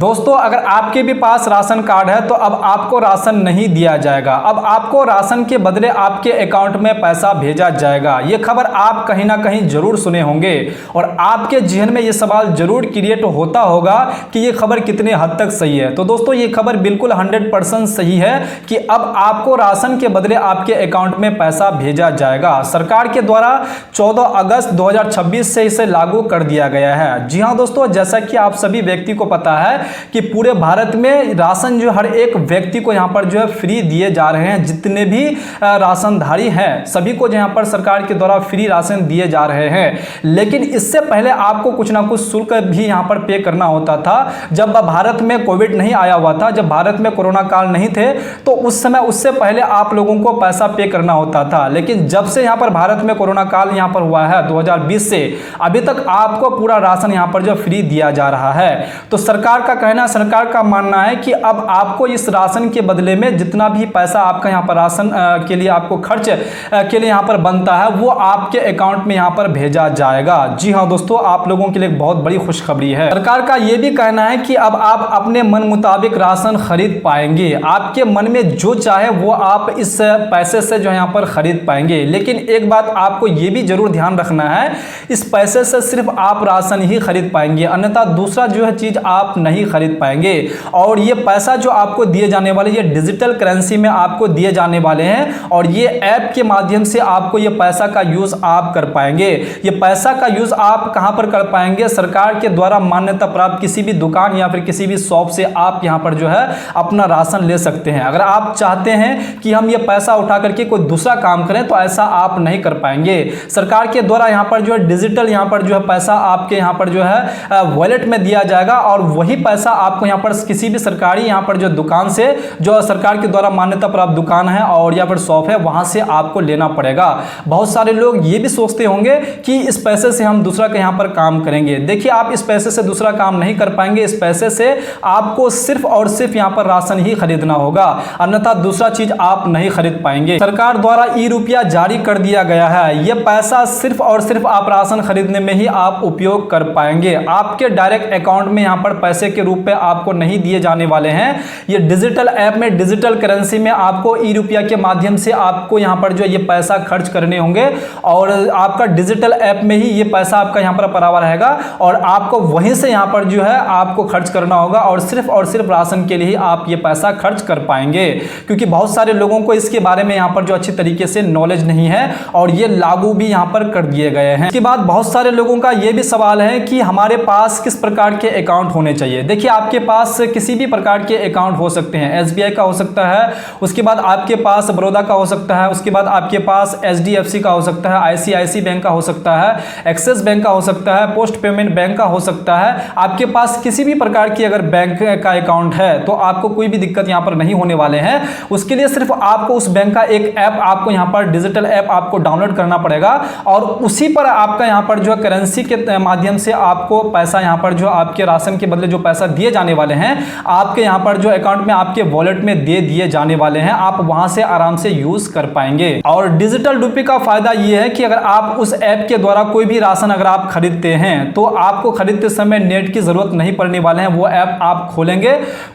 दोस्तों अगर आपके भी पास राशन कार्ड है तो अब आपको राशन नहीं दिया जाएगा। अब आपको राशन के बदले आपके अकाउंट में पैसा भेजा जाएगा। ये खबर आप कहीं ना कहीं जरूर सुने होंगे और आपके जहन में ये सवाल जरूर क्रिएट होता होगा कि ये खबर कितने हद तक सही है। तो दोस्तों ये खबर बिल्कुल 100% सही है कि अब आपको राशन के बदले आपके अकाउंट में पैसा भेजा जाएगा। सरकार के द्वारा 14 अगस्त 2026 से इसे लागू कर दिया गया है। जी हाँ दोस्तों, जैसा कि आप सभी व्यक्ति को पता है कि पूरे भारत में राशन जो हर एक व्यक्ति को यहाँ पर जो है फ्री दिए जा रहे हैं। जितने भी राशनधारी हैं सभी को यहाँ पर सरकार के द्वारा फ्री राशन दिए जा रहे हैं। लेकिन इससे पहले आपको कुछ ना कुछ शुल्क भी यहाँ पर पे करना होता था। जब भारत में कोविड नहीं आया हुआ था, जब भारत में कोरोना काल नहीं थे, तो उस समय उससे पहले आप लोगों को पैसा पे करना होता था। लेकिन जब से यहाँ पर भारत में कोरोना काल यहाँ पर हुआ है 2020 से अभी तक आपको पूरा राशन यहाँ पर जो फ्री दिया जा रहा है। तो सरकार का कहना, सरकार का मानना है कि अब आपको इस राशन के बदले में जितना भी पैसा आपका यहाँ पर राशन के लिए आपको खर्च के लिए यहाँ पर बनता है वो आपके अकाउंट में यहाँ पर भेजा जाएगा। जी हाँ दोस्तों, आप लोगों के लिए एक बहुत बड़ी खुशखबरी है। सरकार का यह भी कहना है कि अब आप अपने मन मुताबिक राशन खरीद पाएंगे। आपके मन में जो चाहे वो आप इस पैसे से जो यहाँ पर खरीद पाएंगे। लेकिन एक बात आपको ये भी जरूर ध्यान रखना है, इस पैसे से सिर्फ आप राशन ही खरीद पाएंगे, अन्यथा दूसरा जो है चीज आप नहीं खरीद पाएंगे। और ये पैसा जो आपको दिए जाने वाले ये डिजिटल करेंसी में आपको दिए जाने वाले हैं और ये ऐप के माध्यम से आपको ये पैसा का यूज आप कर पाएंगे। ये पैसा का यूज आप कहां पर कर पाएंगे? सरकार के द्वारा मान्यता प्राप्त किसी भी दुकान या फिर किसी भी शॉप से आप यहां पर जो है अपना राशन ले सकते हैं। अगर आप चाहते हैं कि हम ये पैसा उठा करके कोई दूसरा काम करें तो ऐसा आप नहीं कर पाएंगे। सरकार के द्वारा यहां पर जो है डिजिटल यहां पर जो है पैसा आपके यहां पर जो है वॉलेट में दिया जाएगा और वही पैसा आपको यहां पर किसी भी सरकारी यहां पर जो दुकान से, जो सरकार के द्वारा मान्यता प्राप्त दुकान है और या फिर शॉप है, वहां से आपको लेना पड़ेगा। बहुत सारे लोग ये भी सोचते होंगे कि इस पैसे से हम दूसरा के यहां पर काम करेंगे। देखिए, आप इस पैसे से दूसरा काम नहीं कर पाएंगे। इस पैसे से आपको सिर्फ और सिर्फ यहां पर राशन ही खरीदना होगा, अन्यथा दूसरा चीज आप नहीं खरीद पाएंगे। सरकार द्वारा ई-रुपया जारी कर दिया गया है। यह पैसा सिर्फ और सिर्फ आप राशन खरीदने में ही आप उपयोग कर पाएंगे। आपके डायरेक्ट अकाउंट में यहां पर पैसे के रूप में आपको नहीं दिए जाने वाले हैं। ये डिजिटल ऐप में, डिजिटल करेंसी में आपको ई-रुपया के माध्यम से आपको यहां पर जो ये पैसा खर्च करने होंगे और आपका डिजिटल ऐप में ही ये पैसा आपका यहां पर पड़ा हुआ रहेगा और आपको वहीं से यहां पर जो है आपको खर्च करना होगा और सिर्फ राशन के लिए ही आप ये पैसा खर्च कर पाएंगे। क्योंकि बहुत सारे लोगों को इसके बारे में यहां पर जो अच्छी तरीके से नॉलेज नहीं है और ये लागू भी यहां पर कर दिए गए हैं। इसके बाद बहुत सारे लोगों का ये भी सवाल है कि हमारे पास किस प्रकार के अकाउंट होने चाहिए। देखिए, आपके पास किसी भी प्रकार के अकाउंट हो सकते हैं। एसबीआई का हो सकता है, उसके बाद आपके पास बड़ौदा का हो सकता है, उसके बाद आपके पास एचडीएफसी का हो सकता है, आईसीआईसी बैंक का हो सकता है, एक्सिस बैंक का हो सकता है, पोस्ट पेमेंट बैंक का हो सकता है। आपके पास किसी भी प्रकार की अगर बैंक का अकाउंट है तो आपको कोई भी दिक्कत यहां पर नहीं होने वाले हैं। उसके लिए सिर्फ आपको उस बैंक का एक ऐप, आपको यहां पर डिजिटल ऐप आपको डाउनलोड करना पड़ेगा और उसी पर आपका यहां पर जो करेंसी के माध्यम से आपको पैसा यहां पर जो आपके राशन के बदले जो पैसा दिए जाने वाले हैं आपके यहां पर जो अकाउंट में आपके वॉलेट में दे दिए जाने वाले हैं। आप वहां से आराम से यूज कर पाएंगे। और डिजिटल रुपए का फायदा यह है कि अगर आप उस ऐप के द्वारा कोई भी राशन अगर आप खरीदते हैं तो आपको खरीदते समय नेट की जरूरत नहीं पड़ने वाले हैं। वो ऐप आप खोलेंगे,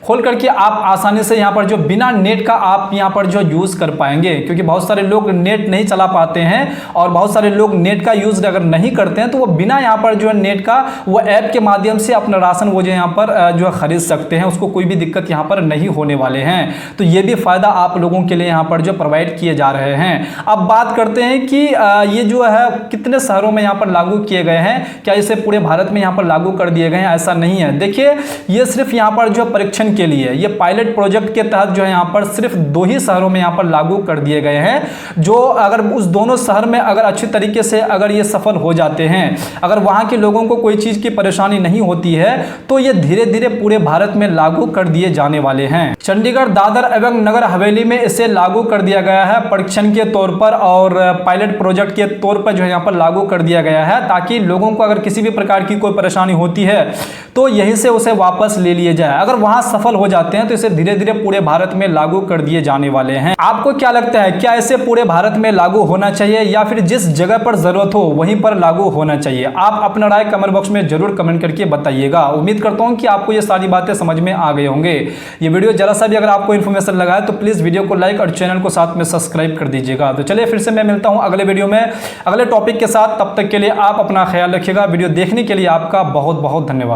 खोल करके आप आसानी से यहां पर जो बिना नेट का आप यहां पर जो यूज कर पाएंगे। क्योंकि बहुत सारे लोग नेट नहीं चला पाते हैं और बहुत सारे लोग नेट का यूज अगर नहीं करते हैं तो वो बिना यहां पर जो नेट का वो ऐप के माध्यम से अपना राशन वो जो यहां पर जो खरीद सकते हैं। उसको कोई भी दिक्कत यहां पर नहीं होने वाले हैं। तो ये भी फायदा आप लोगों के लिए यहां पर जो प्रोवाइड किए जा रहे हैं। अब बात करते हैं कि ये जो है कितने शहरों में यहां पर लागू किए गए हैं। क्या इसे पूरे भारत में यहां पर लागू कर दिए गए हैं? ऐसा नहीं है। देखिए, ये सिर्फ यहां पर जो परीक्षण के लिए, ये पायलट प्रोजेक्ट के तहत जो है यहां पर सिर्फ 2 ही शहरों में यहां पर लागू कर दिए गए हैं। जो अगर उस दोनों शहर में अगर अच्छी तरीके से अगर ये सफल हो जाते हैं, अगर वहां के लोगों को कोई चीज की परेशानी नहीं होती है तो ये धीरे धीरे पूरे भारत में लागू कर दिए जाने वाले हैं। चंडीगढ़, दादर एवं नगर हवेली में इसे लागू कर दिया गया है परीक्षण के तौर पर और पायलट प्रोजेक्ट के तौर पर जो है यहाँ पर लागू कर दिया गया है, ताकि लोगों को अगर किसी भी प्रकार की कोई परेशानी होती है तो यहीं से उसे वापस ले लिए जाए। अगर वहां सफल हो जाते हैं तो इसे धीरे धीरे पूरे भारत में लागू कर दिए जाने वाले हैं। आपको क्या लगता है, क्या इसे पूरे भारत में लागू होना चाहिए या फिर जिस जगह पर जरूरत हो वहीं पर लागू होना चाहिए? आप अपना राय कमेंट बॉक्स में जरूर कमेंट करके बताइएगा। उम्मीद करता हूं कि आपको ये सारी बातें समझ में आ गए होंगे। ये वीडियो जरा सा भी अगर आपको इन्फॉर्मेशन लगा है तो प्लीज़ वीडियो को लाइक और चैनल को साथ में सब्सक्राइब कर दीजिएगा। तो चलिए फिर से मैं मिलता हूँ अगले वीडियो में अगले टॉपिक के साथ। तब तक के लिए आप अपना ख्याल रखिएगा। वीडियो देखने के लिए आपका बहुत बहुत धन्यवाद।